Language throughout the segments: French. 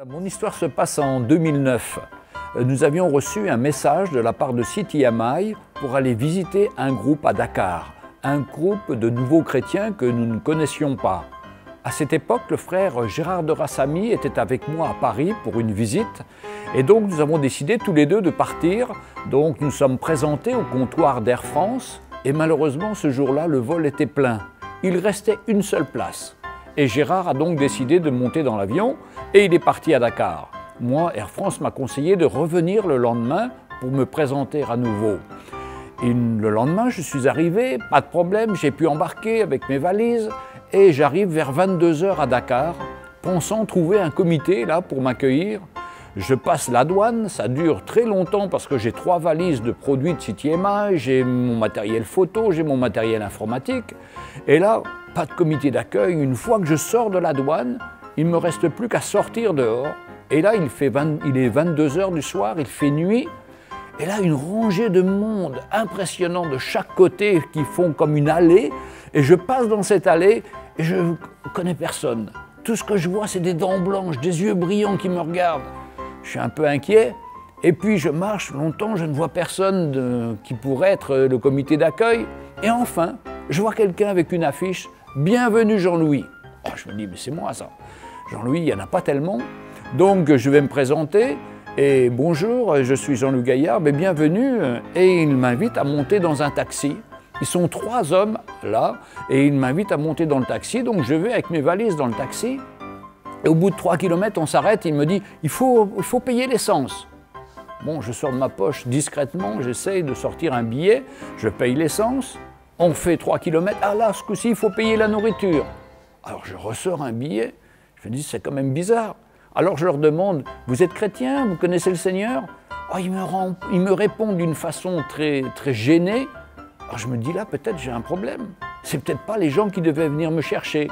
Mon histoire se passe en 2009. Nous avions reçu un message de la part de CityMI pour aller visiter un groupe à Dakar, un groupe de nouveaux chrétiens que nous ne connaissions pas. À cette époque, le frère Gérard de Rassamy était avec moi à Paris pour une visite et donc nous avons décidé tous les deux de partir. Donc nous sommes présentés au comptoir d'Air France et malheureusement ce jour-là, le vol était plein. Il restait une seule place. Et Gérard a donc décidé de monter dans l'avion et il est parti à Dakar. Moi, Air France m'a conseillé de revenir le lendemain pour me présenter à nouveau. Et le lendemain, je suis arrivé, pas de problème, j'ai pu embarquer avec mes valises et j'arrive vers 22 h à Dakar, pensant trouver un comité là pour m'accueillir. Je passe la douane, ça dure très longtemps parce que j'ai 3 valises de produits de CityMI, j'ai mon matériel photo, j'ai mon matériel informatique. Et là, pas de comité d'accueil. Une fois que je sors de la douane, il ne me reste plus qu'à sortir dehors. Et là, il est 22 h du soir, il fait nuit. Et là, une rangée de monde impressionnant de chaque côté qui font comme une allée. Et je passe dans cette allée et je ne connais personne. Tout ce que je vois, c'est des dents blanches, des yeux brillants qui me regardent. Je suis un peu inquiet. Et puis je marche longtemps, je ne vois personne qui pourrait être le comité d'accueil. Et enfin, je vois quelqu'un avec une affiche « Bienvenue Jean-Louis ». Oh, je me dis, mais c'est moi ça. Jean-Louis, il n'y en a pas tellement. Donc je vais me présenter et bonjour, je suis Jean-Louis Gaillard, mais bienvenue. Et il m'invite à monter dans un taxi. Ils sont 3 hommes là et il m'invite à monter dans le taxi. Donc je vais avec mes valises dans le taxi. Et au bout de 3 km, on s'arrête, il me dit « il faut payer l'essence ». Bon, je sors de ma poche discrètement, j'essaye de sortir un billet, je paye l'essence, on fait 3 km, ah là, ce coup-ci, il faut payer la nourriture. Alors je ressors un billet, je me dis « c'est quand même bizarre ». Alors je leur demande « vous êtes chrétien, vous connaissez le Seigneur ?» Oh, ils me répondent d'une façon très gênée. Alors je me dis là, peut-être j'ai un problème, c'est peut-être pas les gens qui devaient venir me chercher.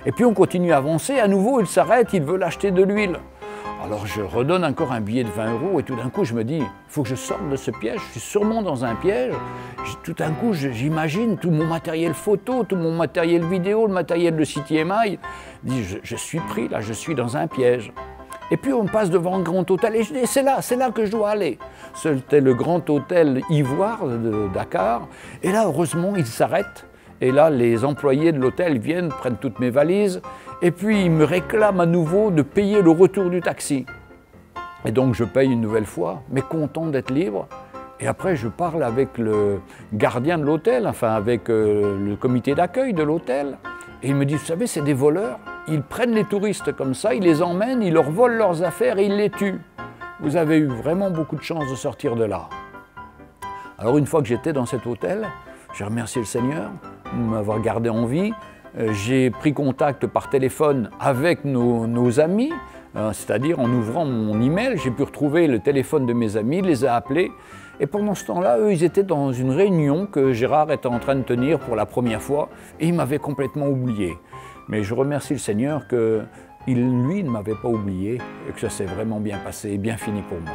Et puis on continue à avancer, à nouveau il s'arrête, il veut acheter de l'huile. Alors je redonne encore un billet de 20 € et tout d'un coup je me dis, il faut que je sorte de ce piège, je suis sûrement dans un piège. Tout d'un coup j'imagine tout mon matériel photo, tout mon matériel vidéo, le matériel de CityMI. Je suis pris là, je suis dans un piège. Et puis on passe devant un grand hôtel et je dis, c'est là que je dois aller. C'était le grand hôtel Ivoire de Dakar. Et là heureusement il s'arrête. Et là, les employés de l'hôtel viennent, prennent toutes mes valises, et puis ils me réclament à nouveau de payer le retour du taxi. Et donc je paye une nouvelle fois, mais content d'être libre. Et après, je parle avec le gardien de l'hôtel, enfin avec le comité d'accueil de l'hôtel. Et il me dit, vous savez, c'est des voleurs. Ils prennent les touristes comme ça, ils les emmènent, ils leur volent leurs affaires et ils les tuent. Vous avez eu vraiment beaucoup de chance de sortir de là. Alors une fois que j'étais dans cet hôtel, j'ai remercié le Seigneur de m'avoir gardé en vie. J'ai pris contact par téléphone avec nos amis, c'est-à-dire en ouvrant mon email, j'ai pu retrouver le téléphone de mes amis, les ai appelés. Et pendant ce temps-là, eux, ils étaient dans une réunion que Gérard était en train de tenir pour la première fois et ils m'avaient complètement oublié. Mais je remercie le Seigneur que lui ne m'avait pas oublié et que ça s'est vraiment bien passé et bien fini pour moi.